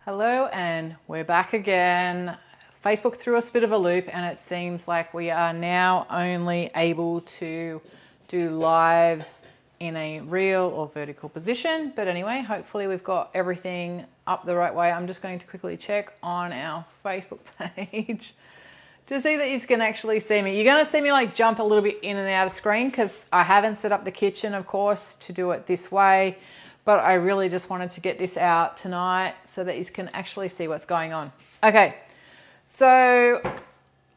Hello, and we're back again. Facebook threw us a bit of a loop, and it seems like we are now only able to do lives in a real or vertical position. But anyway, hopefully we've got everything up the right way. I'm just going to quickly check on our Facebook page to see that you can actually see me. You're going to see me like jump a little bit in and out of screen because I haven't set up the kitchen, of course, to do it this way. But I really just wanted to get this out tonight so that you can actually see what's going on. Okay, so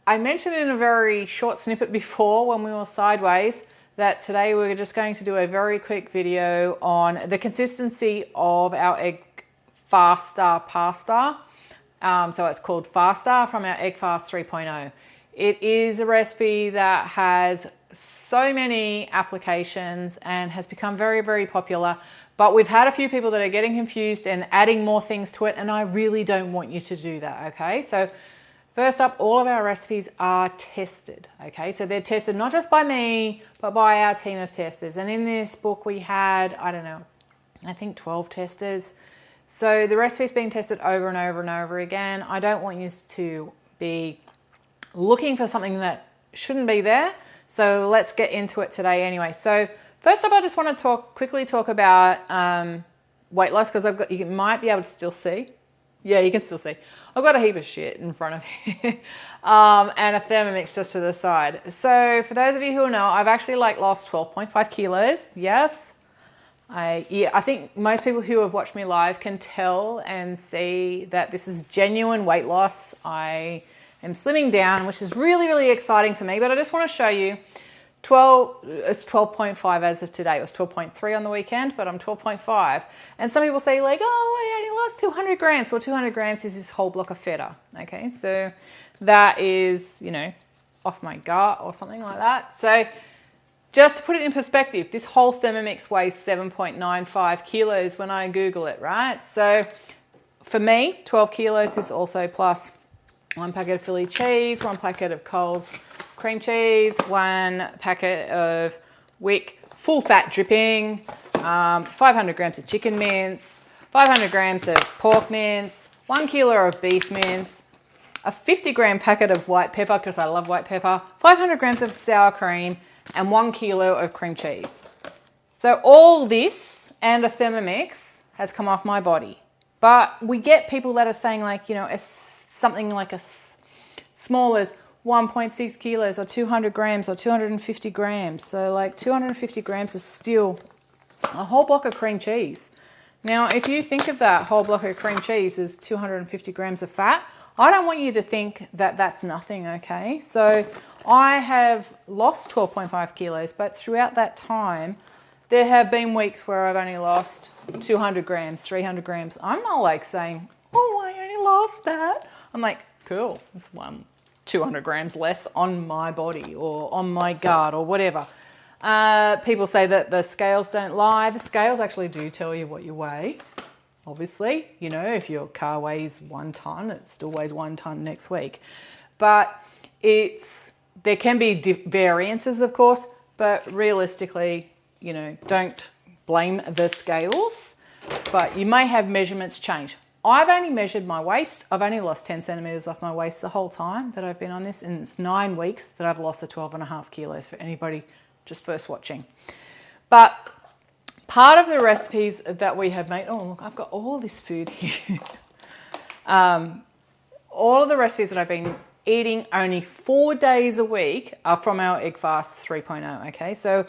I mentioned in a very short snippet before when we were sideways that today we're just going to do a very quick video on the consistency of our egg Fasta pasta. So it's called Fasta from our Egg Fast 3.0. It is a recipe that has so many applications and has become very, very popular. But we've had a few people that are getting confused and adding more things to it, and I really don't want you to do that, okay? So first up, all of our recipes are tested, okay? So they're tested not just by me, but by our team of testers. And in this book we had, I think 12 testers. So the recipe's being tested over and over and over again. I don't want you to be looking for something that shouldn't be there. So let's get into it today anyway. So first up, I just want to quickly talk about weight loss because you might be able to still see. Yeah, you can still see. I've got a heap of shit in front of you and a Thermomix just to the side. So for those of you who know, I've actually lost 12.5 kilos. Yes. I think most people who have watched me live can tell and see that this is genuine weight loss. I am slimming down, which is really, really exciting for me. But I just want to show you it's 12.5 as of today. It was 12.3 on the weekend, but I'm 12.5. And some people say like, oh, I only lost 200 grams. Well, 200 grams is this whole block of feta. Okay, so that is, off my gut or something like that. So just to put it in perspective, this whole Thermomix weighs 7.95 kilos when I Google it, right? So for me, 12 kilos is also plus 1 packet of Philly cheese, 1 packet of Coles cream cheese, 1 packet of Wick full fat dripping, 500 grams of chicken mince, 500 grams of pork mince, 1 kilo of beef mince, a 50-gram packet of white pepper because I love white pepper, 500 grams of sour cream, and 1 kilo of cream cheese. So all this and a Thermomix has come off my body. But we get people that are saying something like as small as 1.6 kilos or 200 grams or 250 grams. So 250 grams is still a whole block of cream cheese. Now, if you think of that whole block of cream cheese as 250 grams of fat, I don't want you to think that that's nothing, okay? So I have lost 12.5 kilos, but throughout that time, there have been weeks where I've only lost 200 grams, 300 grams. I'm not saying, oh, I only lost that. I'm like, cool, it's 200 grams less on my body or on my gut or whatever. People say that the scales don't lie. The scales actually do tell you what you weigh. Obviously, if your car weighs 1 ton, it still weighs 1 ton next week. But there can be variances, of course, but realistically, don't blame the scales, but you may have measurements change. I've only measured my waist. I've only lost 10 centimeters off my waist the whole time that I've been on this, and it's 9 weeks that I've lost the 12.5 kilos for anybody just first watching. But part of the recipes that we have made, oh look, I've got all this food here. All of the recipes that I've been eating only 4 days a week are from our Egg Fast 3.0, okay? So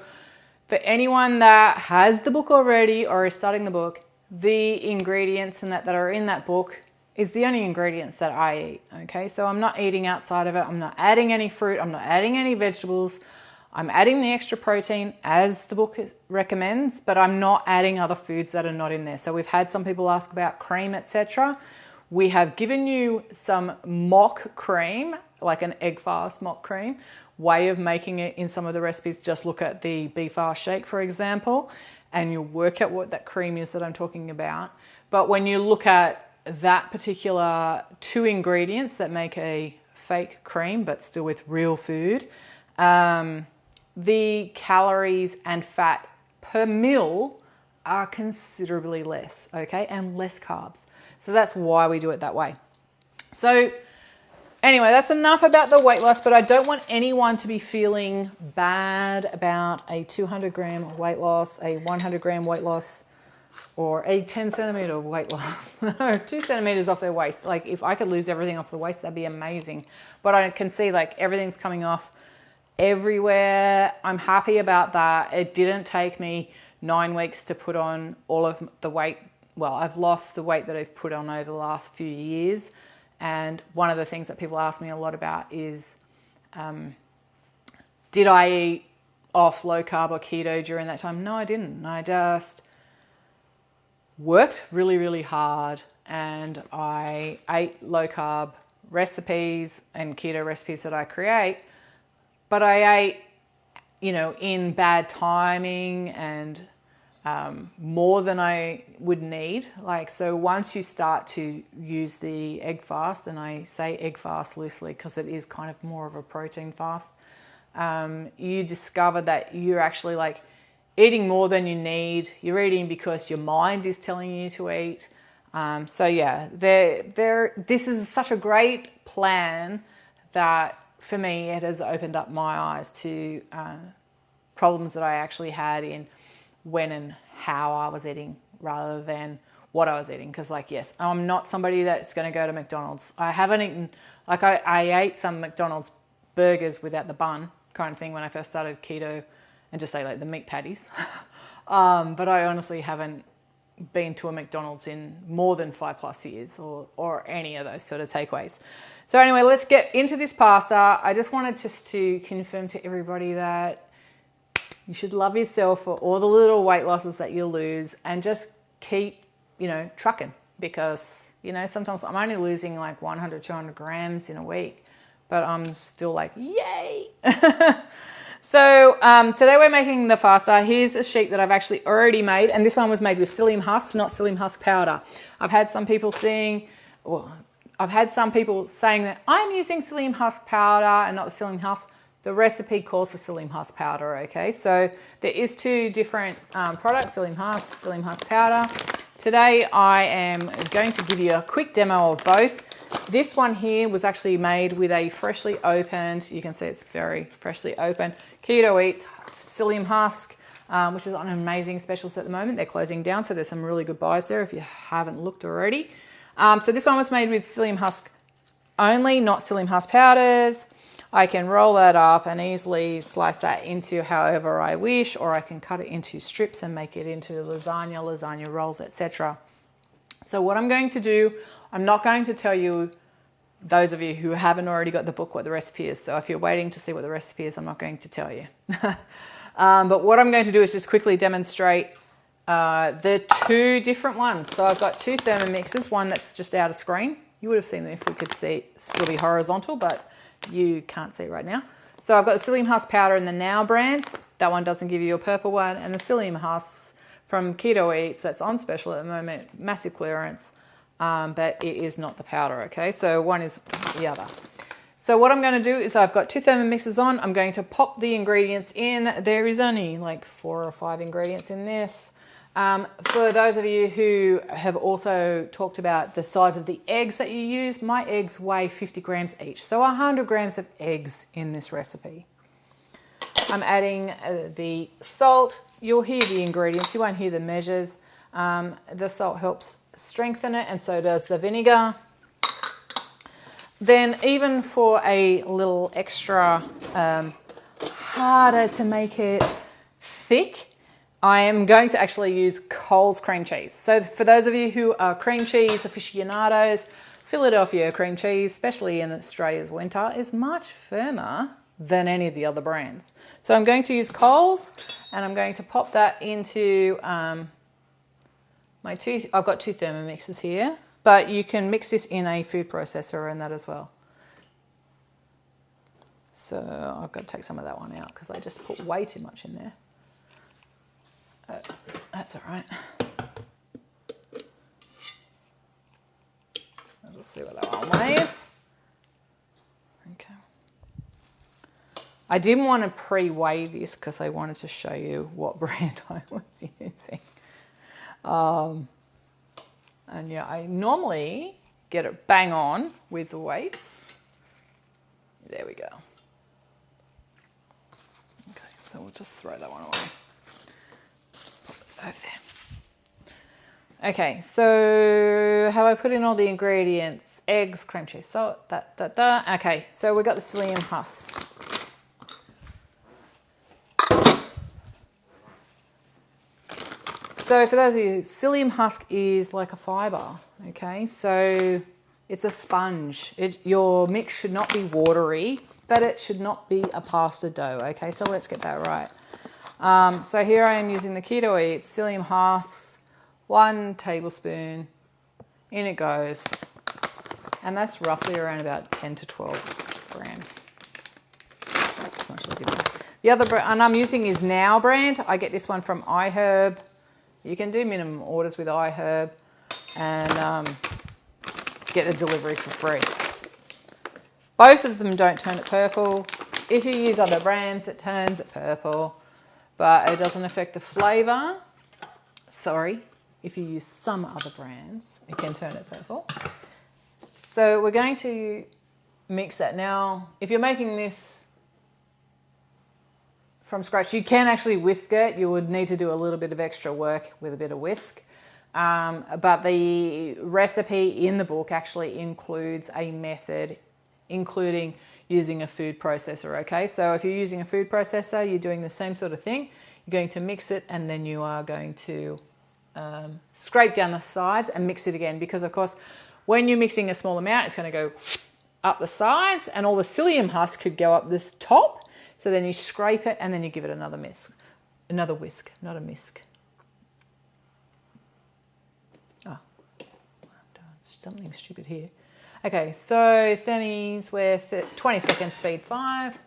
for anyone that has the book already or is starting the book, the ingredients and that are in that book is the only ingredients that I eat, okay? So I'm not eating outside of it. I'm not adding any fruit. I'm not adding any vegetables. I'm adding the extra protein as the book recommends, but I'm not adding other foods that are not in there. So we've had some people ask about cream, etc. We have given you some mock cream, like an Egg Fast mock cream, way of making it in some of the recipes. Just look at the Be Fast shake, for example, and you'll work out what that cream is that I'm talking about. But when you look at that particular 2 ingredients that make a fake cream, but still with real food, the calories and fat per meal are considerably less, okay, and less carbs. So that's why we do it that way. So anyway, that's enough about the weight loss, but I don't want anyone to be feeling bad about a 200 gram weight loss, a 100 gram weight loss, or a 10 centimeter weight loss, 2 centimeters off their waist. Like if I could lose everything off the waist, that'd be amazing. But I can see like everything's coming off everywhere. I'm happy about that. It didn't take me 9 weeks to put on all of the weight. Well, I've lost the weight that I've put on over the last few years. And one of the things that people ask me a lot about is, did I eat off low carb or keto during that time? No, I didn't. I just worked really, really hard, and I ate low carb recipes and keto recipes that I create, but I ate, you know, in bad timing and more than I would need. Like, so once you start to use the egg fast, and I say egg fast loosely because it is kind of more of a protein fast, you discover that you're actually like eating more than you need. You're eating because your mind is telling you to eat. So yeah, this is such a great plan that for me, it has opened up my eyes to problems that I actually had in when and how I was eating rather than what I was eating. Because like, yes, I'm not somebody that's going to go to McDonald's. I haven't eaten, like I ate some McDonald's burgers without the bun kind of thing when I first started keto, and just say like the meat patties. But I honestly haven't been to a McDonald's in more than 5+ years or any of those sort of takeaways. So anyway, let's get into this pasta. I just wanted to confirm to everybody that you should love yourself for all the little weight losses that you'll lose, and just keep, you know, trucking, because, you know, sometimes I'm only losing like 100, 200 grams in a week, but I'm still like, yay. So today we're making the Fasta. Here's a sheet that I've actually already made, and this one was made with psyllium husk, not psyllium husk powder. I've had some people saying that I'm using psyllium husk powder and not the psyllium husk. The recipe calls for psyllium husk powder, okay? So there is 2 different products, psyllium husk powder. Today I am going to give you a quick demo of both. This one here was actually made with a freshly opened, you can see it's very freshly open, Keto Eats psyllium husk, which is on an amazing specials at the moment. They're closing down, so there's some really good buys there if you haven't looked already. So this one was made with psyllium husk only, not psyllium husk powders. I can roll that up and easily slice that into however I wish, or I can cut it into strips and make it into lasagna rolls, etc. So what I'm going to do, I'm not going to tell you, those of you who haven't already got the book, what the recipe is. So if you're waiting to see what the recipe is, I'm not going to tell you. But what I'm going to do is just quickly demonstrate the 2 different ones. So I've got 2 Thermomixes, one that's just out of screen. You would have seen them if we could see, still be horizontal, but you can't see it right now. So I've got the psyllium husk powder in the Now brand. That one doesn't give you a purple one. And the psyllium husks from Keto Eats, that's on special at the moment, massive clearance, but it is not the powder, okay? So one is the other. So what I'm going to do is I've got 2 Thermomixes on. I'm going to pop the ingredients in. There is only like 4 or 5 ingredients in this. For those of you who have also talked about the size of the eggs that you use, my eggs weigh 50 grams each. So 100 grams of eggs in this recipe. I'm adding the salt. You'll hear the ingredients. You won't hear the measures. The salt helps strengthen it, and so does the vinegar. Then even for a little extra harder to make it thick, I am going to actually use Coles cream cheese. So for those of you who are cream cheese aficionados, Philadelphia cream cheese, especially in Australia's winter, is much firmer than any of the other brands. So I'm going to use Coles, and I'm going to pop that into I've got 2 Thermomixes here, but you can mix this in a food processor and that as well. So I've got to take some of that one out because I just put way too much in there. That's all right. Let's see what that one weighs. Okay. I didn't want to pre-weigh this because I wanted to show you what brand I was using. And yeah, I normally get it bang on with the weights. There we go. Okay, so we'll just throw that one away. Pop it over there. Okay, so have I put in all the ingredients? Eggs, cream cheese, salt, Okay, so we've got the psyllium husks. So for those of you, psyllium husk is like a fibre, okay? So it's a sponge. Your mix should not be watery, but it should not be a pasta dough, okay? So let's get that right. So here I am using the Keto Eat psyllium husks, 1 tablespoon, in it goes. And that's roughly around about 10 to 12 grams. That's as much as I'll give you. The other brand, and I'm using is Now brand. I get this one from iHerb. You can do minimum orders with iHerb and get the delivery for free. Both of them don't turn it purple. If you use other brands, it turns it purple, but it doesn't affect the flavour. Sorry, if you use some other brands, it can turn it purple. So we're going to mix that now. If you're making this from scratch, you can actually whisk it. You would need to do a little bit of extra work with a bit of whisk. But the recipe in the book actually includes a method, including using a food processor, okay? So if you're using a food processor, you're doing the same sort of thing. You're going to mix it and then you are going to scrape down the sides and mix it again, because of course, when you're mixing a small amount, it's going to go up the sides and all the psyllium husk could go up this top. So then you scrape it and then you give it another whisk, not a misk. Oh, something stupid here. Okay, so Thennies, we're 20 seconds, speed 5.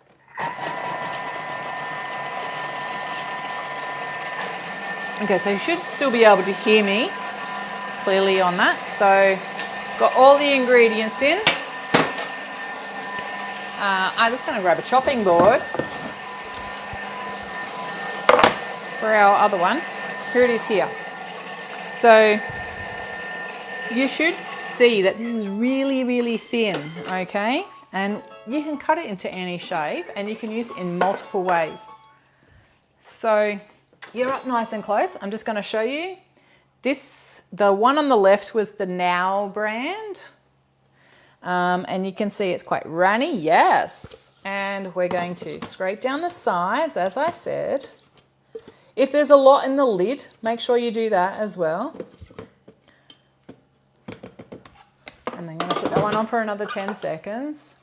Okay, so you should still be able to hear me clearly on that. So got all the ingredients in. I'm just going to grab a chopping board for our other one. Here it is here. So you should see that this is really, really thin, okay? And you can cut it into any shape and you can use it in multiple ways. So you're up nice and close. I'm just going to show you. The one on the left was the Now brand. And you can see it's quite runny, yes. And we're going to scrape down the sides, as I said. If there's a lot in the lid, make sure you do that as well. And then I'm going to put that one on for another 10 seconds.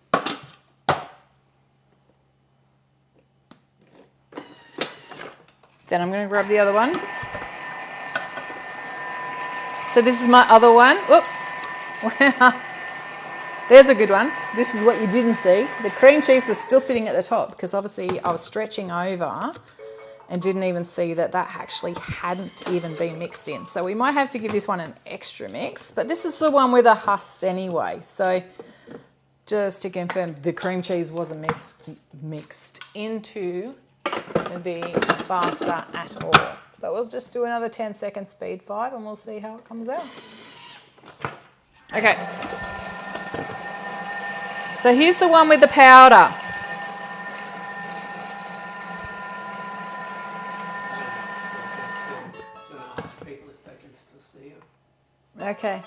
Then I'm going to grab the other one. So this is my other one. Oops. There's a good one. This is what you didn't see. The cream cheese was still sitting at the top because obviously I was stretching over and didn't even see that actually hadn't even been mixed in. So we might have to give this one an extra mix, but this is the one with the husks anyway. So just to confirm, the cream cheese wasn't mixed into the Fasta at all. But we'll just do another 10 second speed 5 and we'll see how it comes out. Okay. So here's the one with the powder. Okay.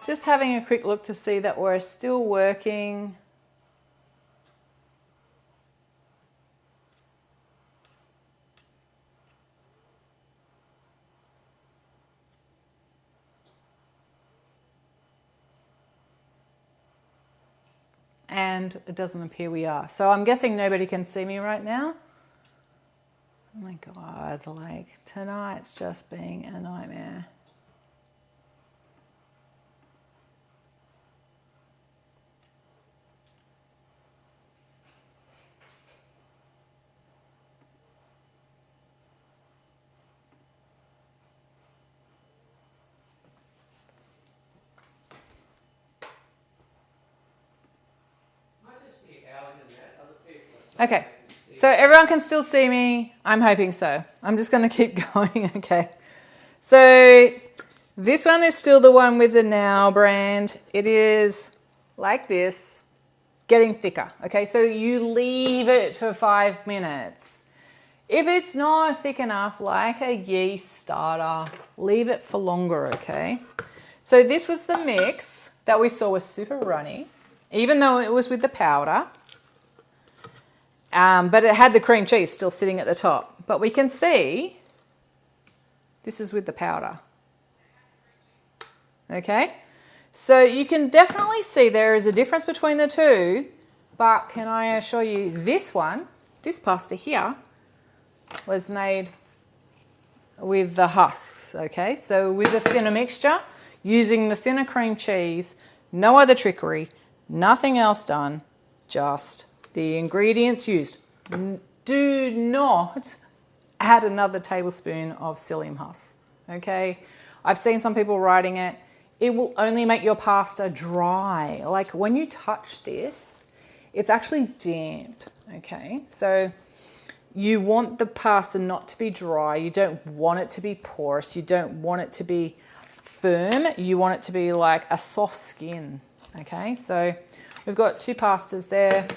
Just having a quick look to see that we're still working. And it doesn't appear we are. So I'm guessing nobody can see me right now. Oh my God, like tonight's just being a nightmare. Okay, So everyone can still see me? I'm hoping so. I'm just going to keep going, okay. So this one is still the one with the Now brand. It is like this, getting thicker, okay? So you leave it for 5 minutes. If it's not thick enough, like a yeast starter, leave it for longer, okay? So this was the mix that we saw was super runny, even though it was with the powder. But it had the cream cheese still sitting at the top. But we can see this is with the powder. Okay? So you can definitely see there is a difference between the two. But can I assure you this one, this pasta here, was made with the husks. Okay? So with the thinner mixture, using the thinner cream cheese, no other trickery, nothing else done, just the ingredients used. Do not add another tablespoon of psyllium husk, okay? I've seen some people writing it. It will only make your pasta dry. Like when you touch this, it's actually damp, okay? So you want the pasta not to be dry. You don't want it to be porous. You don't want it to be firm. You want it to be like a soft skin, okay? So we've got two pastas there.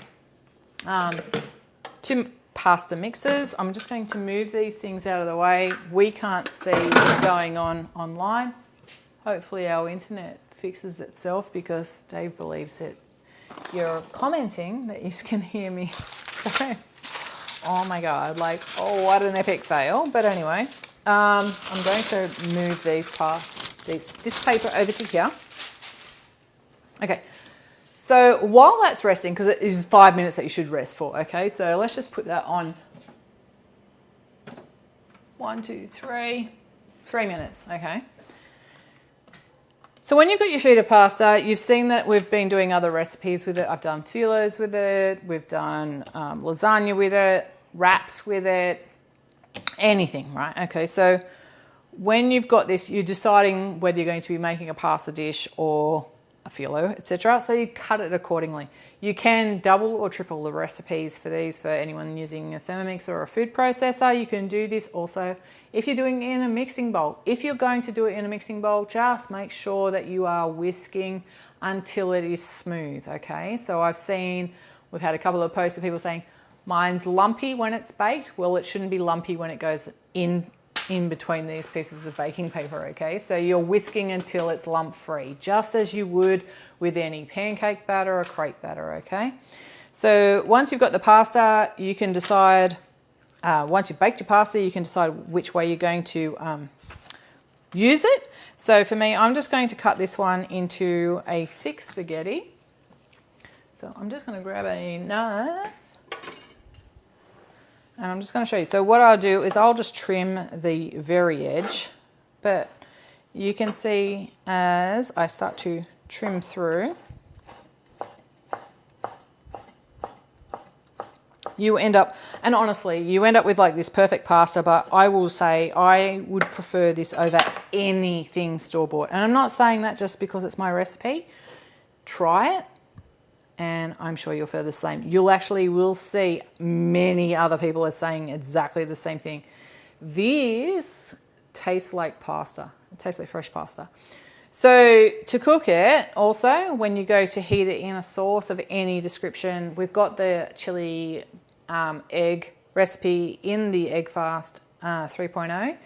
Two pasta mixes. I'm just going to move these things out of the way. We can't see what's going on online. Hopefully our internet fixes itself because Dave believes that you're commenting that you can hear me. So, oh my God, like, oh, what an epic fail. But anyway, I'm going to move this paper over to here. Okay. So while that's resting, because it is 5 minutes that you should rest for, okay? So let's just put that on 1, 2, 3 minutes, okay? So when you've got your sheet of pasta, you've seen that we've been doing other recipes with it. I've done filos with it. We've done lasagna with it, wraps with it, anything, right? Okay, so when you've got this, you're deciding whether you're going to be making a pasta dish or a filo, etc. So you cut it accordingly. You can double or triple the recipes for these for anyone using a Thermomix or a food processor. You can do this also if you're doing it in a mixing bowl. If you're going to do it in a mixing bowl, just make sure that you are whisking until it is smooth, okay? So we've had a couple of posts of people saying, mine's lumpy when it's baked. Well, it shouldn't be lumpy when it goes in between these pieces of baking paper, okay? So you're whisking until it's lump free, just as you would with any pancake batter or crepe batter, okay? So once you've got the pasta, you can decide, once you've baked your pasta, you can decide which way you're going to use it. So for me, I'm just going to cut this one into a thick spaghetti. So I'm just going to grab a knife. And I'm just going to show you. So what I'll do is I'll just trim the very edge. But you can see as I start to trim through, you end up, and honestly, you end up with like this perfect pasta, but I will say I would prefer this over anything store-bought. And I'm not saying that just because it's my recipe. Try it. And I'm sure you'll feel the same. You'll actually will see many other people are saying exactly the same thing. This tastes like pasta. It tastes like fresh pasta. So to cook it, also, when you go to heat it in a sauce of any description, we've got the chili egg recipe in the Egg Fast 3.0.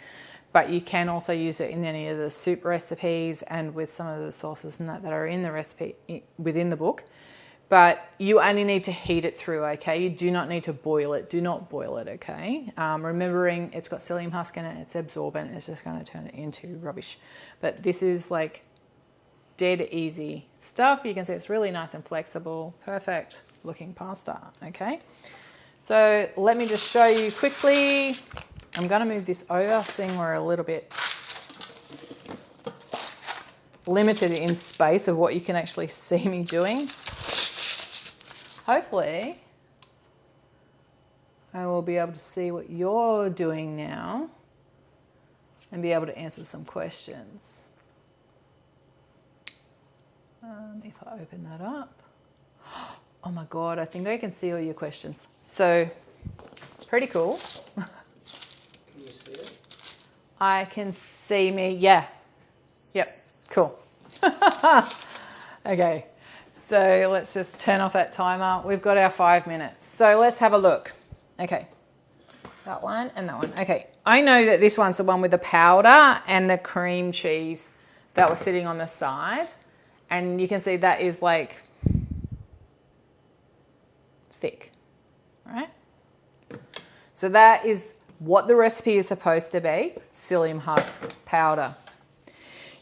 But you can also use it in any of the soup recipes and with some of the sauces and that are in the recipe within the book. But you only need to heat it through, okay? You do not need to boil it. Do not boil it, okay? Remembering it's got psyllium husk in it, it's absorbent, it's just going to turn it into rubbish. But this is like dead easy stuff. You can see it's really nice and flexible, perfect looking pasta, okay? So let me just show you quickly. I'm going to move this over, seeing we're a little bit limited in space of what you can actually see me doing. Hopefully, I will be able to see what you're doing now and be able to answer some questions. If I open that up. Oh my God, I think I can see all your questions. So It's pretty cool. Can you see it? I can see me, yeah. Yep, cool. Okay, so let's just turn off that timer. We've got our 5 minutes. So let's have a look. Okay, that one and that one. Okay, I know that this one's the one with the powder and the cream cheese that was sitting on the side. And you can see that is like thick, right? So that is what the recipe is supposed to be, psyllium husk powder.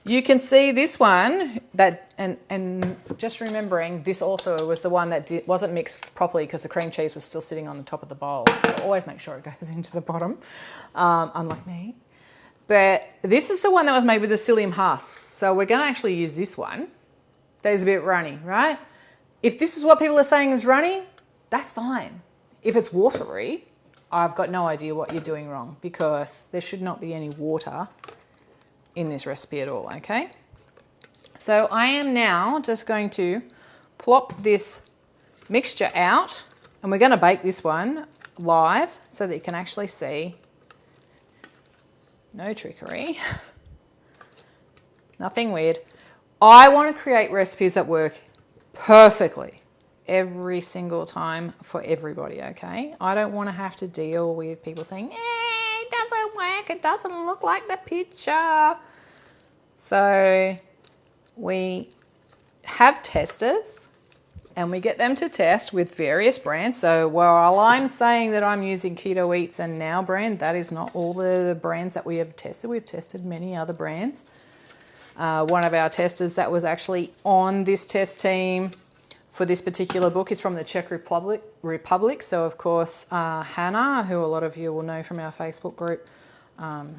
You can see this one, that, and just remembering, this also was the one that wasn't mixed properly because the cream cheese was still sitting on the top of the bowl. So always make sure it goes into the bottom, unlike me. But this is the one that was made with the psyllium husks. So we're going to actually use this one. That is a bit runny, right? If this is what people are saying is runny, that's fine. If it's watery, I've got no idea what you're doing wrong, because there should not be any water in this recipe at all, okay? So I am now just going to plop this mixture out, and we're going to bake this one live so that you can actually see. No trickery. Nothing weird. I want to create recipes that work perfectly every single time for everybody, okay? I don't want to have to deal with people saying, it doesn't work, it doesn't look like the picture. So we have testers and we get them to test with various brands. So while I'm saying that I'm using Keto Eats and Now brand, that is not all the brands that we have tested. We've tested many other brands. One of our testers that was actually on this test team for this particular book is from the Czech Republic. So, of course, Hannah, who a lot of you will know from our Facebook group,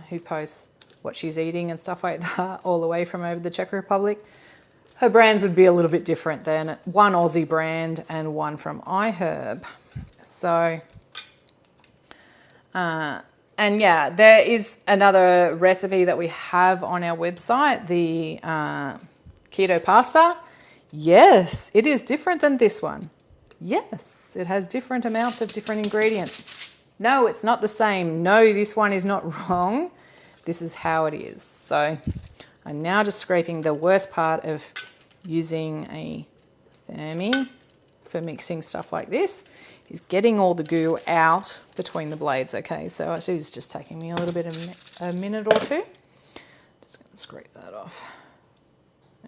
who posts what she's eating and stuff like that all the way from over the Czech Republic. Her brands would be a little bit different than one Aussie brand and one from iHerb. So, and yeah, there is another recipe that we have on our website, the keto pasta. Yes, it is different than this one. Yes, it has different amounts of different ingredients. No, it's not the same. No, this one is not wrong. This is how it is. So I'm now just scraping the worst part of using a thermi for mixing stuff like this. Is getting all the goo out between the blades, okay? So it is just taking me a little bit of a minute or two. Just going to scrape that off.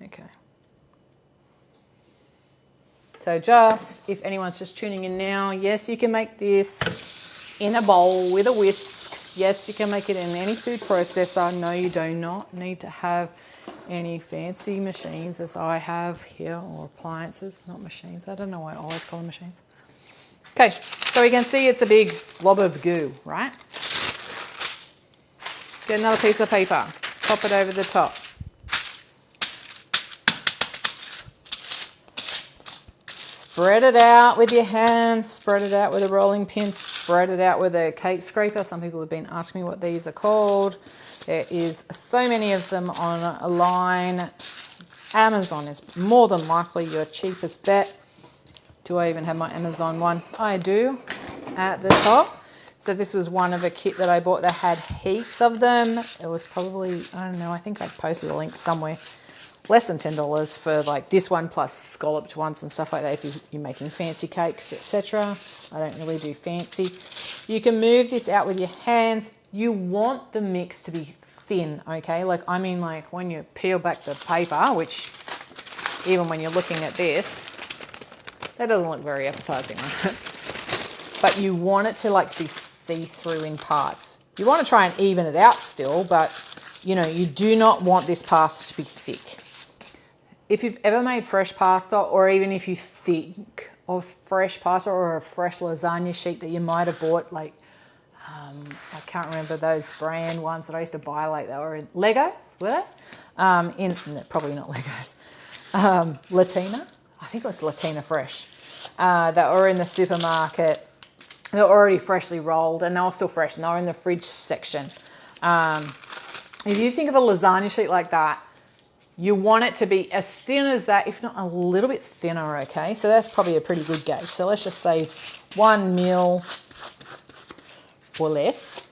Okay. So just, if anyone's just tuning in now, yes, you can make this in a bowl with a whisk. Yes, you can make it in any food processor. No, you do not need to have any fancy machines as I have here, or appliances, not machines. I don't know why I always call them machines. Okay, so we can see it's a big blob of goo, right? Get another piece of paper, pop it over the top. Spread it out with your hands, spread it out with a rolling pin, spread it out with a cake scraper. Some people have been asking me what these are called. There is so many of them online. Amazon is more than likely your cheapest bet. Do I even have my Amazon one? I do, at the top. So this was one of a kit that I bought that had heaps of them. It was probably, I don't know, I think I posted a link somewhere. Less than $10 for like this one plus scalloped ones and stuff like that if you're making fancy cakes, etc. I don't really do fancy. You can move this out with your hands. You want the mix to be thin, okay? Like, I mean, like when you peel back the paper, which even when you're looking at this, that doesn't look very appetizing, right? But you want it to like be see-through in parts. You want to try and even it out still, but you know, you do not want this pasta to be thick. If you've ever made fresh pasta, or even if you think of fresh pasta or a fresh lasagna sheet that you might have bought, like, I can't remember those brand ones that I used to buy, like they were in Legos, were they? No, probably not Legos. Latina, I think it was Latina Fresh, that were in the supermarket. They're already freshly rolled and they were still fresh and they were in the fridge section. If you think of a lasagna sheet like that, you want it to be as thin as that, if not a little bit thinner, okay? So that's probably a pretty good gauge. So let's just say 1 mil or less.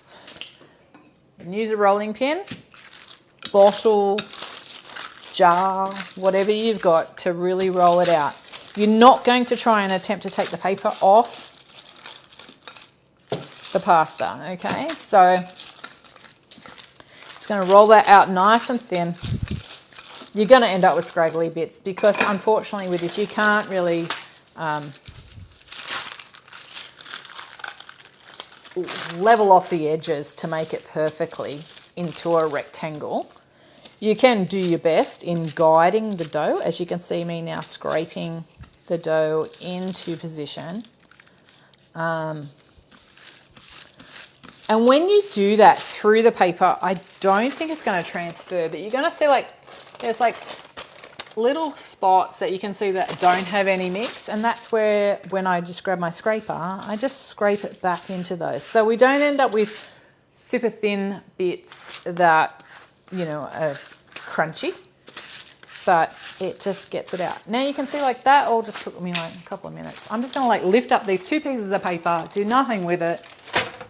And use a rolling pin, bottle, jar, whatever you've got to really roll it out. You're not going to try and attempt to take the paper off the pasta, okay? So just going to roll that out nice and thin. You're going to end up with scraggly bits because unfortunately with this you can't really level off the edges to make it perfectly into a rectangle. You can do your best in guiding the dough, as you can see me now scraping the dough into position. And when you do that through the paper, I don't think it's going to transfer, but you're going to see like there's like little spots that you can see that don't have any mix, and that's where when I just grab my scraper, I just scrape it back into those. So we don't end up with super thin bits that, you know, are crunchy, but it just gets it out. Now you can see like that all just took me like a couple of minutes. I'm just going to like lift up these 2 pieces of paper, do nothing with it,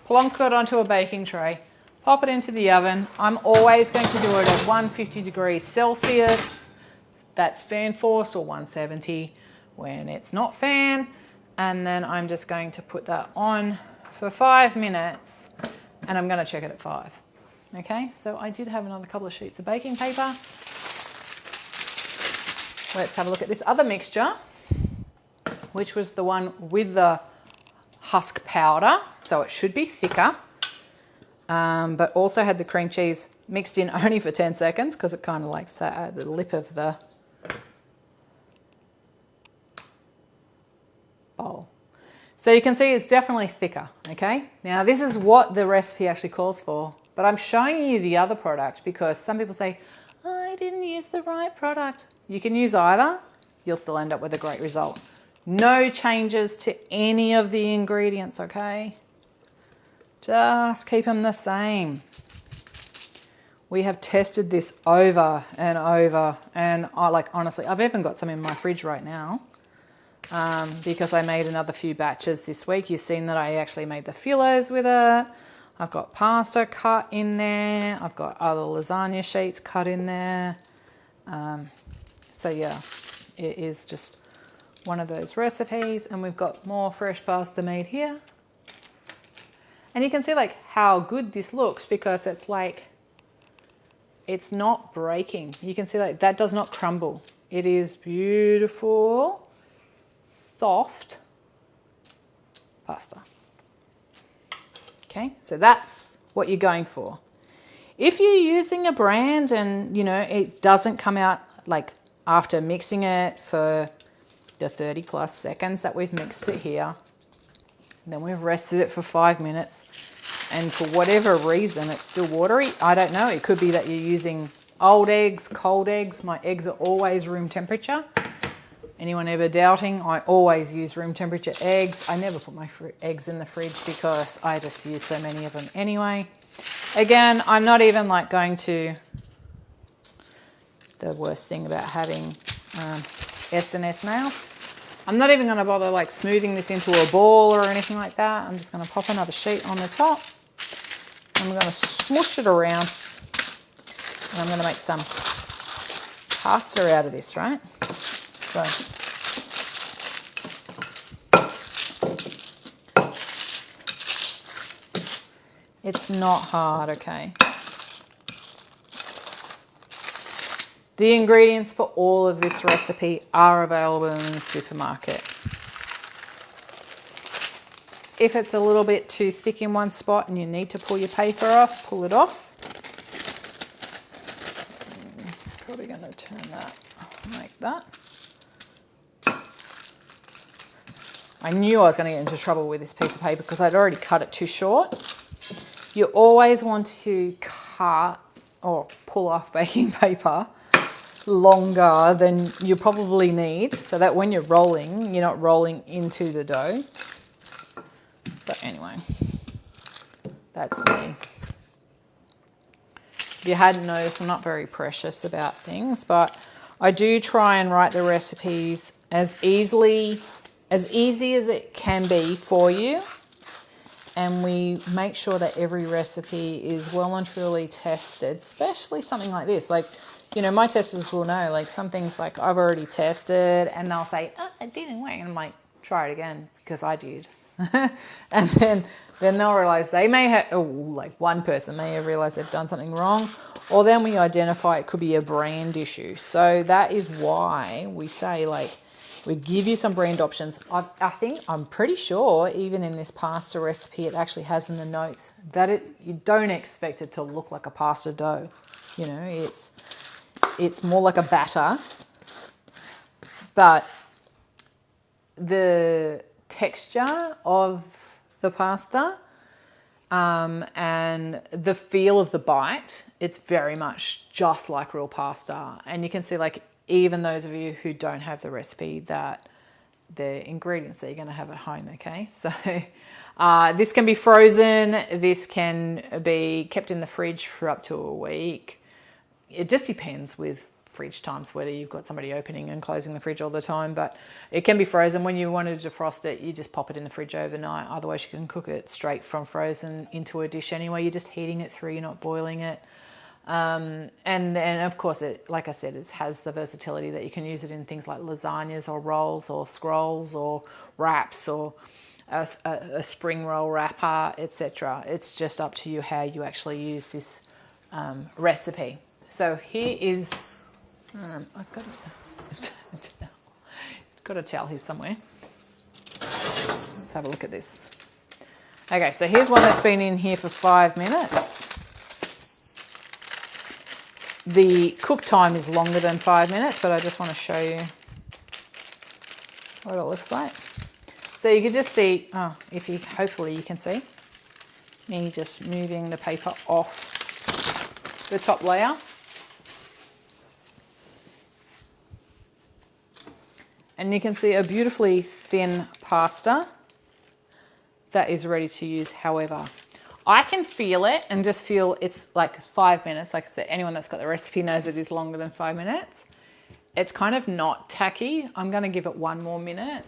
plonk it onto a baking tray, pop it into the oven. I'm always going to do it at 150 degrees Celsius. That's fan force, or 170 when it's not fan. And then I'm just going to put that on for 5 minutes and I'm going to check it at 5. Okay, so I did have another couple of sheets of baking paper. Let's have a look at this other mixture, which was the one with the husk powder. So it should be thicker, but also had the cream cheese mixed in only for 10 seconds because it kind of like sat at the lip of the bowl. So you can see it's definitely thicker, okay? Now this is what the recipe actually calls for, but I'm showing you the other product because some people say, oh, I didn't use the right product. You can use either, you'll still end up with a great result. No changes to any of the ingredients, okay? Just keep them the same. We have tested this over and over, and I like, honestly, I've even got some in my fridge right now because I made another few batches this week. You've seen that I actually made the fillets with it. I've got pasta cut in there. I've got other lasagna sheets cut in there. So yeah, it is just one of those recipes, and we've got more fresh pasta made here. And you can see like how good this looks because it's like, it's not breaking. You can see like that does not crumble. It is beautiful, soft pasta. Okay, so that's what you're going for. If you're using a brand and, you know, it doesn't come out like after mixing it for the 30 plus seconds that we've mixed it here, then we've rested it for 5 minutes, and for whatever reason it's still watery. I don't know. It could be that you're using old eggs, cold eggs. My eggs are always room temperature. Anyone ever doubting? I always use room temperature eggs. I never put my eggs in the fridge because I just use so many of them anyway. Again, I'm not even like going to, the worst thing about having S&S nails, I'm not even going to bother like smoothing this into a ball or anything like that. I'm just going to pop another sheet on the top. I'm going to smoosh it around, and I'm going to make some pasta out of this, right? So it's not hard, okay? The ingredients for all of this recipe are available in the supermarket. If it's a little bit too thick in one spot and you need to pull your paper off, pull it off. Probably going to turn that like that. I knew I was going to get into trouble with this piece of paper because I'd already cut it too short. You always want to cut or pull off baking paper longer than you probably need so that when you're rolling, you're not rolling into the dough. But anyway, that's me. If you hadn't noticed, I'm not very precious about things, but I do try and write the recipes as easy as it can be for you, and we make sure that every recipe is well and truly tested, especially something like this. Like, you know, my testers will know, like some things like I've already tested and they'll say, oh, it didn't work. And I'm like, try it again because I did. And then they'll realize they may have, like one person may have realized they've done something wrong, or then we identify it could be a brand issue. So that is why we say, like, we give you some brand options. I'm pretty sure even in this pasta recipe, it actually has in the notes that you don't expect it to look like a pasta dough. You know, it's more like a batter, but the texture of the pasta and the feel of the bite, it's very much just like real pasta. And you can see, like, even those of you who don't have the recipe, that the ingredients that you're going to have at home, okay? So this can be frozen. This can be kept in the fridge for up to a week. It just depends with fridge times, whether you've got somebody opening and closing the fridge all the time, but it can be frozen. When you want to defrost it, you just pop it in the fridge overnight. Otherwise, you can cook it straight from frozen into a dish anyway. You're just heating it through, you're not boiling it. And then, of course, it, like I said, it has the versatility that you can use it in things like lasagnas or rolls or scrolls or wraps or a spring roll wrapper, etc. It's just up to you how you actually use this recipe. So here is, I've got a towel here somewhere. Let's have a look at this. Okay, so here's one that's been in here for 5 minutes. The cook time is longer than 5 minutes, but I just want to show you what it looks like. So you can just see, hopefully you can see me just moving the paper off the top layer. And you can see a beautifully thin pasta that is ready to use. However, I can feel it and just feel it's like 5 minutes. Like I said, anyone that's got the recipe knows it is longer than 5 minutes. It's kind of not tacky. I'm going to give it 1 more minute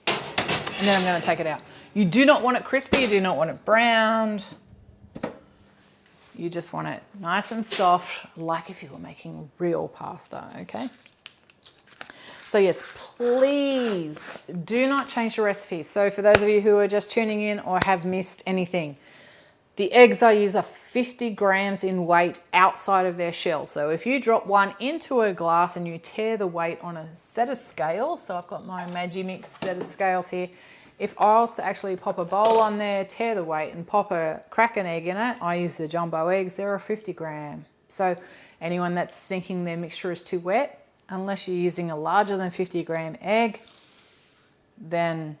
and then I'm going to take it out. You do not want it crispy. You do not want it browned. You just want it nice and soft, like if you were making real pasta, okay? So yes, please do not change the recipe. So for those of you who are just tuning in or have missed anything, the eggs I use are 50 grams in weight outside of their shell. So if you drop one into a glass and you tear the weight on a set of scales, so I've got my Magimix set of scales here. If I was to actually pop a bowl on there, tear the weight and crack an egg in it, I use the jumbo eggs, they're a 50 gram. So anyone that's thinking their mixture is too wet, unless you're using a larger than 50 gram egg, then,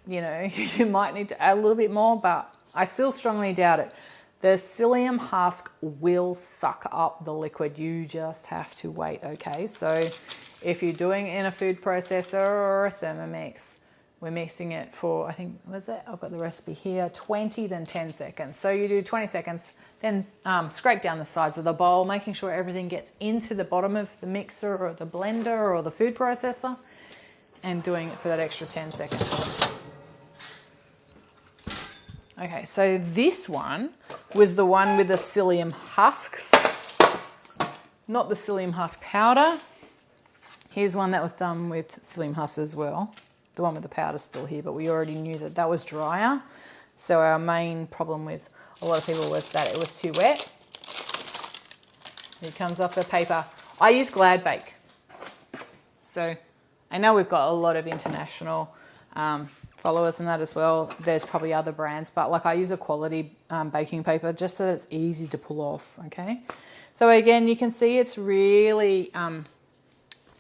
you know, you might need to add a little bit more, but I still strongly doubt it. The psyllium husk will suck up the liquid. You just have to wait, okay? So if you're doing it in a food processor or a Thermomix, we're mixing it for, I think, what is it? I've got the recipe here, 20, then 10 seconds. So you do 20 seconds, then scrape down the sides of the bowl, making sure everything gets into the bottom of the mixer or the blender or the food processor, and doing it for that extra 10 seconds. Okay, so this one was the one with the psyllium husks, not the psyllium husk powder. Here's one that was done with psyllium husks as well. The one with the powder's still here, but we already knew that that was drier. So our main problem with a lot of people was that it was too wet. It comes off the paper. I use Glad Bake. So I know we've got a lot of international followers and that as well. There's probably other brands, but like I use a quality baking paper just so that it's easy to pull off, okay? So again, you can see it's really,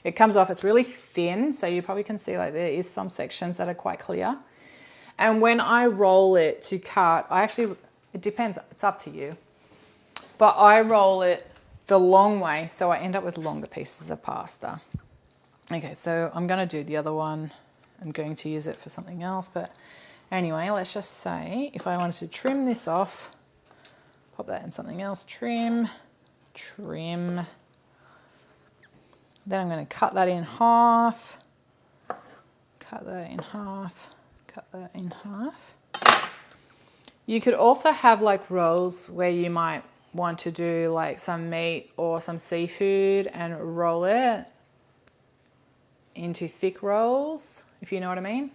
it comes off, it's really thin, so you probably can see like there is some sections that are quite clear. And when I roll it to cut, it depends, it's up to you, but I roll it the long way, so I end up with longer pieces of pasta. Okay, so I'm going to do the other one. I'm going to use it for something else, but anyway, let's just say if I wanted to trim this off, pop that in something else, trim. Then I'm going to cut that in half, cut that in half. You could also have like rolls where you might want to do like some meat or some seafood and roll it into thick rolls, if you know what I mean,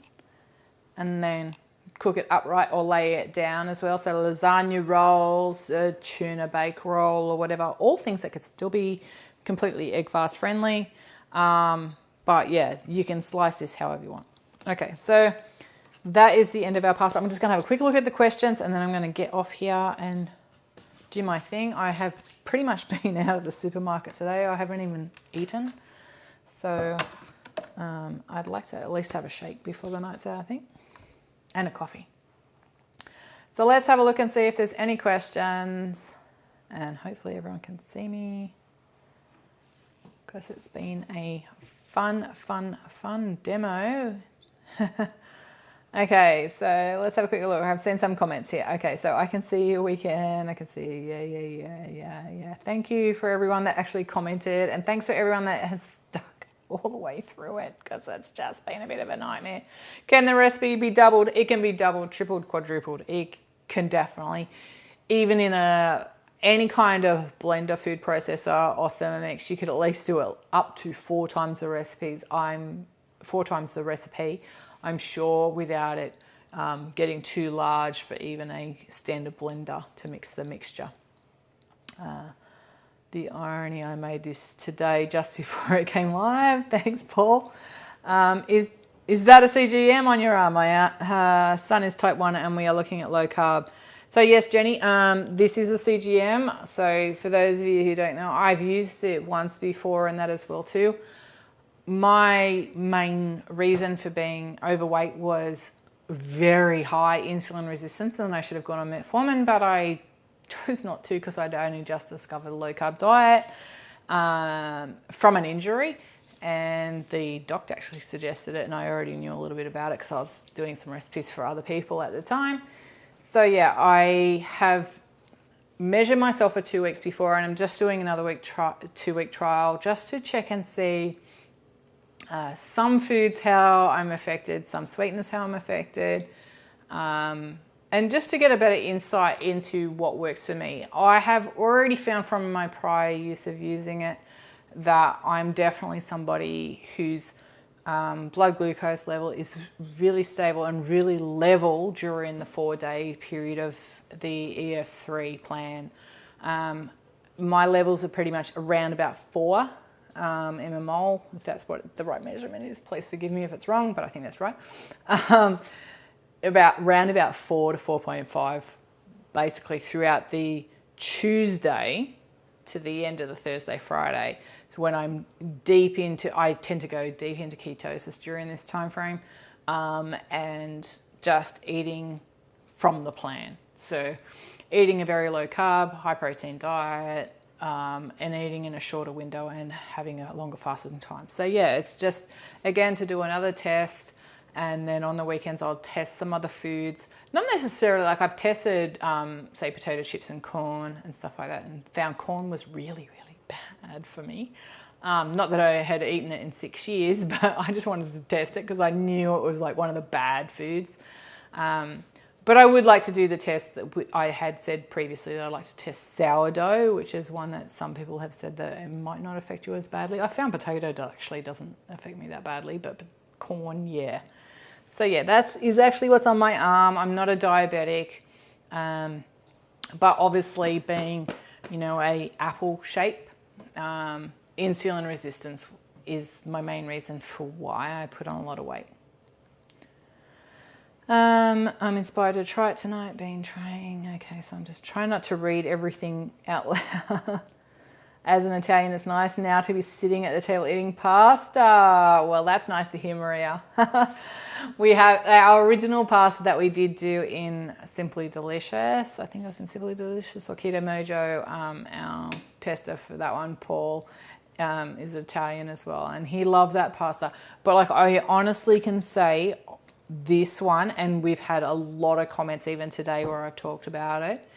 and then cook it upright or lay it down as well. So lasagna rolls, a tuna bake roll or whatever, all things that could still be completely egg fast friendly. But yeah, you can slice this however you want. Okay, so that is the end of our pasta. I'm just going to have a quick look at the questions and then I'm going to get off here and do my thing. I have pretty much been out of the supermarket today. I haven't even eaten. So I'd like to at least have a shake before the night's out, I think, and a coffee. So let's have a look and see if there's any questions, and hopefully everyone can see me because it's been a fun demo. Okay, so let's have a quick look. I've seen some comments here. Okay, so I can see your weekend. I can see, yeah. Thank you for everyone that actually commented, and thanks for everyone that has stuck all the way through it because it's just been a bit of a nightmare. Can the recipe be doubled? It can be doubled, tripled, quadrupled. It can definitely, even in any kind of blender, food processor or Thermomix, you could at least do it up to 4 times the recipes. 4 times the recipe. I'm sure, without it getting too large for even a standard blender to mix the mixture. The irony, I made this today just before it came live. Thanks, Paul. Is that a CGM on your arm? My son is type 1 and we are looking at low carb. So yes, Jenny, this is a CGM. So for those of you who don't know, I've used it once before and that as well too. My main reason for being overweight was very high insulin resistance, and I should have gone on metformin, but I chose not to because I'd only just discovered a low carb diet from an injury, and the doctor actually suggested it, and I already knew a little bit about it because I was doing some recipes for other people at the time. So yeah, I have measured myself for 2 weeks before, and I'm just doing another 2-week trial just to check and see some foods how I'm affected, some sweeteners how I'm affected, and just to get a better insight into what works for me. I have already found from my prior use of using it that I'm definitely somebody whose blood glucose level is really stable and really level during the 4-day period of the EF3 plan. My levels are pretty much around about 4 mmol, if that's what the right measurement is. Please forgive me if it's wrong, but I think that's right. Around about 4 to 4.5, basically throughout the Tuesday to the end of the Thursday, Friday. So when I tend to go deep into ketosis during this time frame, and just eating from the plan. So eating a very low carb, high protein diet, and eating in a shorter window and having a longer fasting time. So yeah, it's just, again, to do another test, and then on the weekends I'll test some other foods. Not necessarily, like I've tested, say, potato chips and corn and stuff like that, and found corn was really, really bad for me. Not that I had eaten it in 6 years, but I just wanted to test it because I knew it was like one of the bad foods. But I would like to do the test that I had said previously that I'd like to test sourdough, which is one that some people have said that it might not affect you as badly. I found potato actually doesn't affect me that badly, but corn, yeah. So yeah, that is actually what's on my arm. I'm not a diabetic, but obviously being, a apple shape, insulin resistance is my main reason for why I put on a lot of weight. I'm inspired to try it tonight, been trying. Okay, so I'm just trying not to read everything out loud. As an Italian, it's nice now to be sitting at the table eating pasta. Well, that's nice to hear, Maria. We have our original pasta that we did do in Simply Delicious. I think it was in Simply Delicious or Keto Mojo. Our tester for that one, Paul, is Italian as well, and he loved that pasta. But like, I honestly can say this one, and we've had a lot of comments even today where I've talked about it,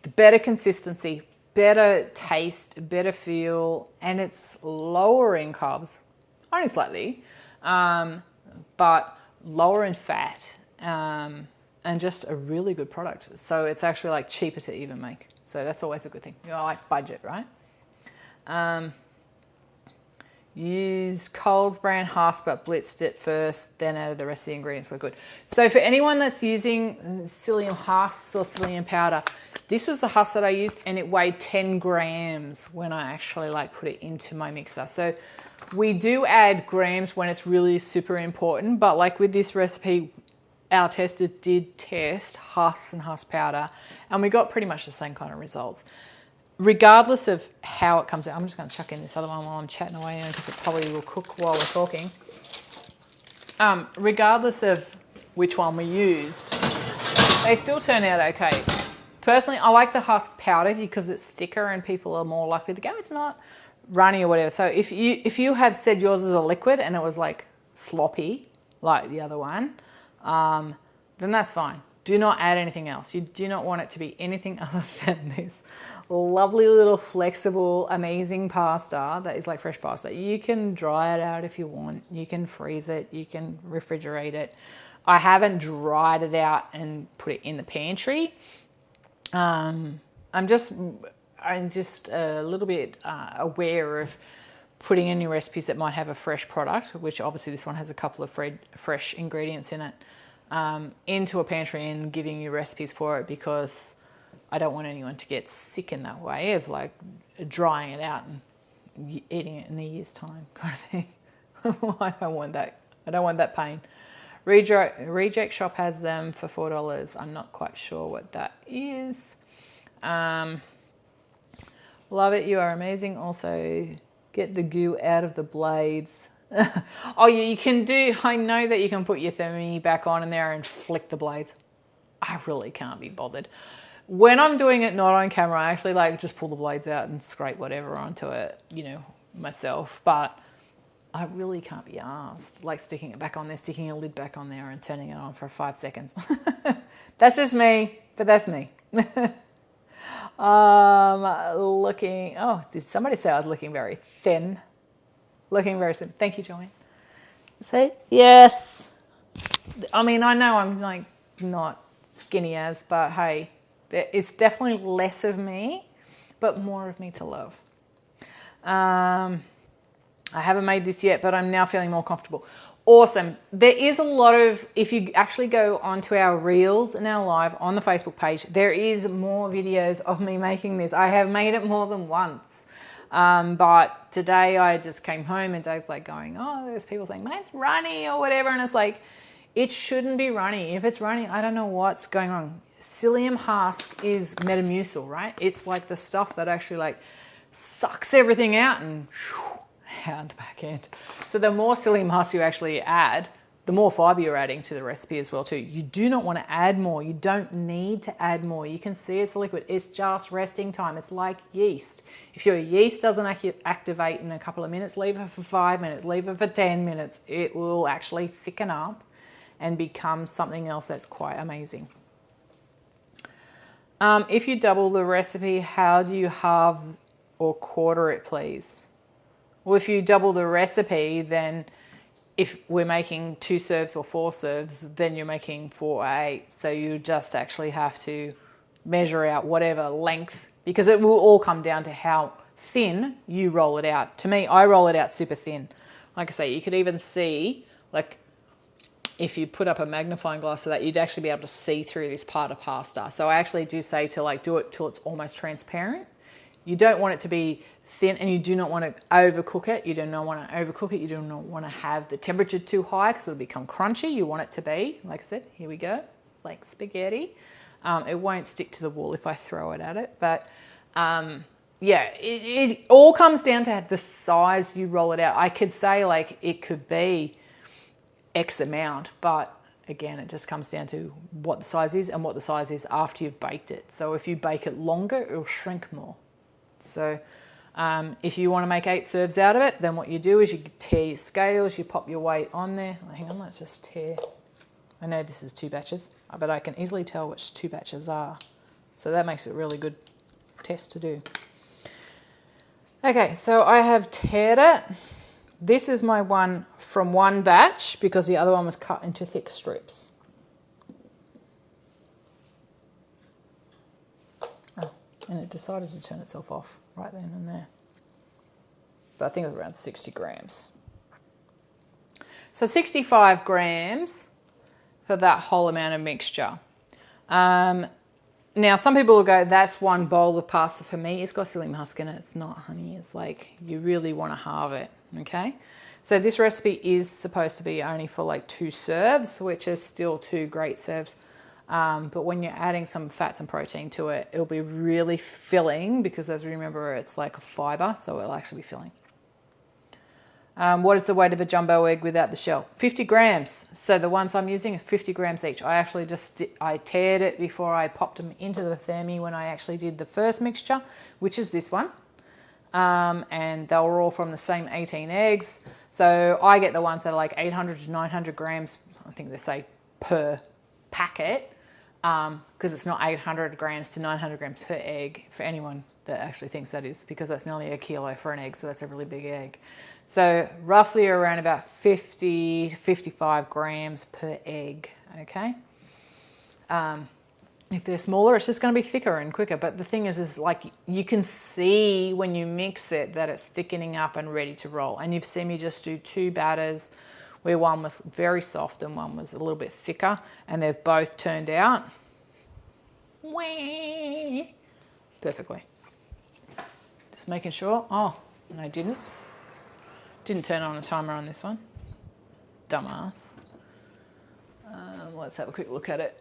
the better consistency, better taste, better feel, and it's lower in carbs, only slightly, but lower in fat, and just a really good product. So it's actually like cheaper to even make. So that's always a good thing. You know, like budget, right? Use Coles brand husk, but blitzed it first, then added the rest of the ingredients. Were good. So for anyone that's using psyllium husks or psyllium powder, this was the husk that I used, and it weighed 10 grams when I actually like put it into my mixer. So we do add grams when it's really super important, but like with this recipe, our tester did test husks and husk powder, and we got pretty much the same kind of results. Regardless of how it comes out, I'm just going to chuck in this other one while I'm chatting away because it probably will cook while we're talking. Regardless of which one we used, they still turn out okay. Personally, I like the husk powder because it's thicker and people are more likely to go, it's not runny or whatever. So if you have said yours is a liquid and it was like sloppy, like the other one, then that's fine. Do not add anything else. You do not want it to be anything other than this lovely little flexible, amazing pasta that is like fresh pasta. You can dry it out if you want. You can freeze it. You can refrigerate it. I haven't dried it out and put it in the pantry. I'm just a little bit aware of putting in new recipes that might have a fresh product, which obviously this one has a couple of fresh ingredients in it. Into a pantry and giving you recipes for it, because I don't want anyone to get sick in that way of like drying it out and eating it in a year's time kind of thing. I don't want that. I don't want that pain. Reject Shop has them for $4. I'm not quite sure what that is. Love it. You are amazing. Also, get the goo out of the blades. Oh, yeah, you can do, I know that you can put your thermi back on in there and flick the blades. I really can't be bothered. When I'm doing it not on camera, I actually like just pull the blades out and scrape whatever onto it, you know, myself. But I really can't be arsed, like sticking it back on there, sticking a lid back on there and turning it on for 5 seconds. That's just me, but that's me. Looking, oh, did somebody say I was looking very thin? Looking very thin. Thank you, Joanne. Say yes. I mean, I know I'm like not skinny as, but hey, it's definitely less of me, but more of me to love. I haven't made this yet, but I'm now feeling more comfortable. Awesome. There is a lot of, if you actually go onto our Reels and our Live on the Facebook page, there is more videos of me making this. I have made it more than once. But today I just came home and Dave's like going, oh, there's people saying, mine's runny or whatever. And it's like, it shouldn't be runny. If it's runny, I don't know what's going on. Psyllium husk is Metamucil, right? It's like the stuff that actually like sucks everything out and out the back end. So the more psyllium husk you actually add, the more fiber you're adding to the recipe as well too. You do not want to add more. You don't need to add more. You can see it's a liquid. It's just resting time. It's like yeast. If your yeast doesn't activate in a couple of minutes, leave it for 5 minutes, leave it for 10 minutes. It will actually thicken up and become something else that's quite amazing. If you double the recipe, how do you halve or quarter it, please? Well, if you double the recipe, then if we're making 2 serves or 4 serves, then you're making 4 or 8. So you just actually have to measure out whatever length, because it will all come down to how thin you roll it out. To me, I roll it out super thin. Like I say, you could even see, like, if you put up a magnifying glass so that you'd actually be able to see through this part of pasta. So I actually do say to like do it till it's almost transparent. You don't want it to be thin, and you do not want to overcook it. You do not want to overcook it. You do not want to have the temperature too high because it'll become crunchy. You want it to be, like I said, here we go, like spaghetti. It won't stick to the wall if I throw it at it. But yeah, it all comes down to the size you roll it out. I could say like it could be X amount, but again, it just comes down to what the size is and what the size is after you've baked it. So if you bake it longer, it'll shrink more. So if you want to make 8 serves out of it, then what you do is you tear your scales, you pop your weight on there. Oh, hang on, let's just tear. I know this is 2 batches, but I can easily tell which 2 batches are. So that makes it a really good test to do. Okay, so I have teared it. This is my one from one batch because the other one was cut into thick strips. And it decided to turn itself off right then and there. But I think it was around 60 grams. So 65 grams for that whole amount of mixture. Now, some people will go, that's one bowl of pasta for me. It's got psyllium husk in it. It's not, honey. It's like you really want to halve it, okay? So this recipe is supposed to be only for like 2 serves, which is still 2 great serves. But when you're adding some fats and protein to it, it'll be really filling because, as you remember, it's like a fibre, so it'll actually be filling. What is the weight of a jumbo egg without the shell? 50 grams. So the ones I'm using are 50 grams each. I actually I tared it before I popped them into the thermi when I actually did the first mixture, which is this one. And they were all from the same 18 eggs. So I get the ones that are like 800 to 900 grams, I think they say per packet, because it's not 800 grams to 900 grams per egg for anyone that actually thinks that is, because that's nearly a kilo for an egg, so that's a really big egg. So roughly around about 50 to 55 grams per egg, okay? If they're smaller, it's just going to be thicker and quicker. But the thing is like you can see when you mix it that it's thickening up and ready to roll. And you've seen me just do 2 batters where one was very soft and one was a little bit thicker, and they've both turned out perfectly. Just making sure. Oh, and I didn't turn on a timer on this one. Dumbass. Let's have a quick look at it.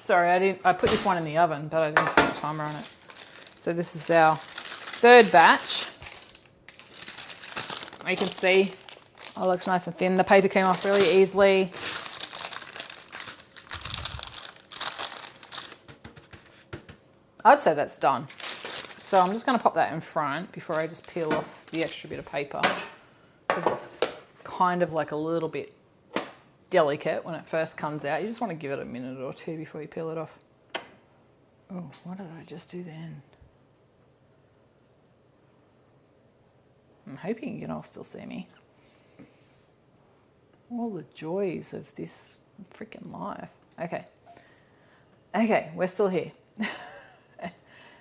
Sorry, I put this one in the oven, but I didn't turn a timer on it. So this is our 3rd batch. You can see, it looks nice and thin. The paper came off really easily. I'd say that's done. So I'm just going to pop that in front before I just peel off the extra bit of paper, because it's kind of like a little bit delicate when it first comes out. You just want to give it a minute or 2 before you peel it off. Oh, what did I just do then? I'm hoping you can all still see me. All the joys of this freaking life. Okay, we're still here.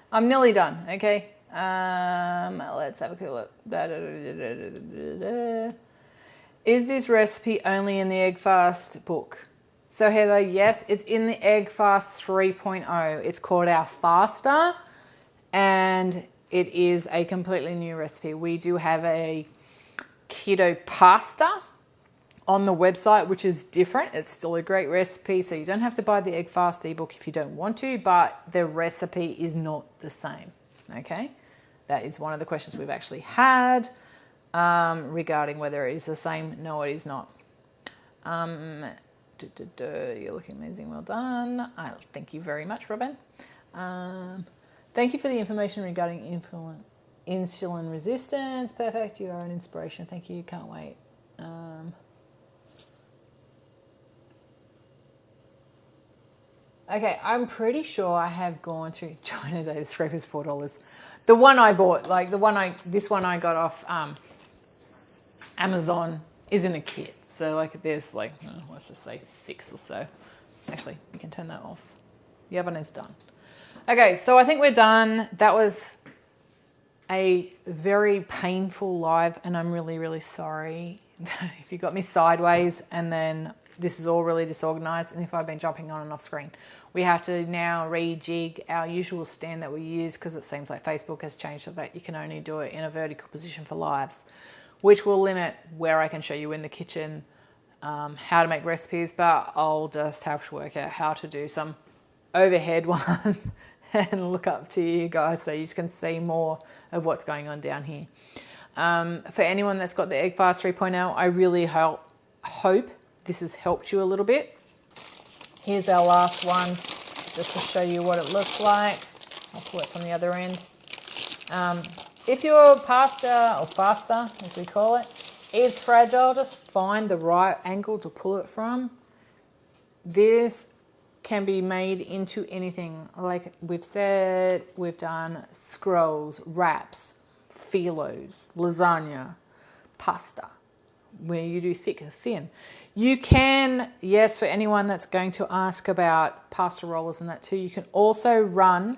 I'm nearly done, okay? Let's have a quick look. Is this recipe only in the Egg Fast book? So Heather, yes, it's in the Egg Fast 3.0. It's called our Fasta, and it is a completely new recipe. We do have a keto pasta on the website, which is different. It's still a great recipe, so you don't have to buy the Egg Fast ebook if you don't want to, but the recipe is not the same, okay? That is one of the questions we've actually had regarding whether it is the same. No, it is not. You're looking amazing. Well done. Thank you very much, Robin. Thank you for the information regarding insulin resistance. Perfect. You are an inspiration. Thank you. Can't wait. Okay, I'm pretty sure I have gone through China Day. The scraper's $4. The one I bought, this one I got off Amazon, is in a kit. So there's let's just say 6 or so. Actually, you can turn that off. The oven is done. Okay, so I think we're done. That was a very painful live, and I'm really, really sorry if you got me sideways and then this is all really disorganized, and if I've been jumping on and off screen. We have to now rejig our usual stand that we use, because it seems like Facebook has changed so that you can only do it in a vertical position for lives, which will limit where I can show you in the kitchen how to make recipes, but I'll just have to work out how to do some overhead ones and look up to you guys so you can see more of what's going on down here. For anyone that's got the Egg Fast 3.0, I really hope this has helped you a little bit. Here's our last one, just to show you what it looks like. I'll pull it from the other end. If your pasta, or Fasta as we call it, is fragile, just find the right angle to pull it from. This can be made into anything. Like we've said, we've done scrolls, wraps, philos, lasagna, pasta. where you do thick or thin. You can, yes, for anyone that's going to ask about pasta rollers and that too, you can also run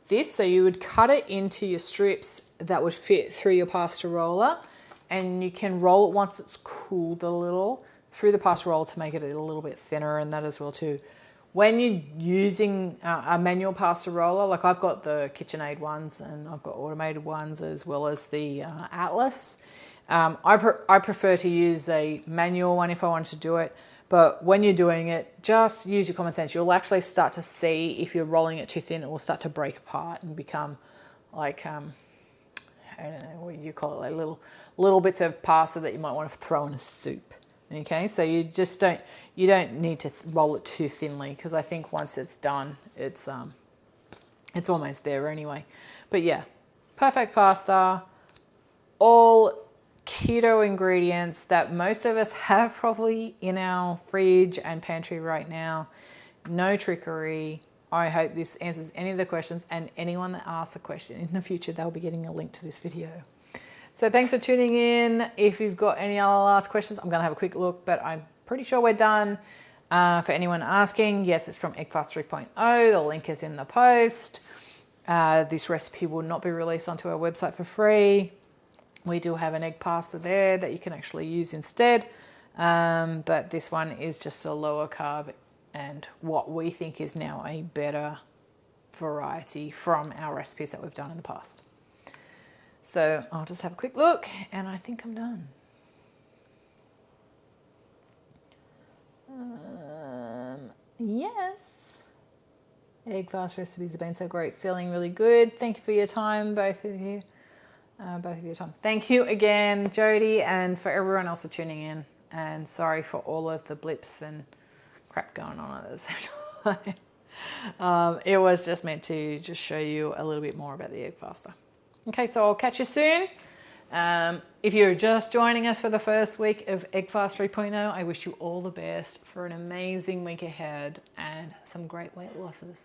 this. So you would cut it into your strips that would fit through your pasta roller, and you can roll it once it's cooled a little through the pasta roller to make it a little bit thinner, and that as well too. When you're using a manual pasta roller, like I've got the KitchenAid ones and I've got automated ones as well as the Atlas. I prefer to use a manual one if I want to do it. But when you're doing it, just use your common sense. You'll actually start to see if you're rolling it too thin, it will start to break apart and become like, I don't know what you call it, like little bits of pasta that you might want to throw in a soup. Okay, so you don't need to roll it too thinly, because I think once it's done, it's almost there anyway. But yeah, perfect pasta, all keto ingredients that most of us have probably in our fridge and pantry right now. No trickery. I hope this answers any of the questions, and anyone that asks a question in the future, they'll be getting a link to this video. So thanks for tuning in. If you've got any other last questions, I'm going to have a quick look, but I'm pretty sure we're done. For anyone asking, yes, it's from Egg Fasta 3.0. The link is in the post. This recipe will not be released onto our website for free. We do have an egg pasta there that you can actually use instead. But this one is just a lower carb and what we think is now a better variety from our recipes that we've done in the past. So I'll just have a quick look, and I think I'm done. Yes. Egg fast recipes have been so great. Feeling really good. Thank you for your time, both of you. Both of your time. Thank you again, Jody, and for everyone else for tuning in. And sorry for all of the blips and crap going on at the same time. It was just meant to just show you a little bit more about the egg faster. Okay, so I'll catch you soon. If you're just joining us for the first week of Egg Fast 3.0, I wish you all the best for an amazing week ahead and some great weight losses.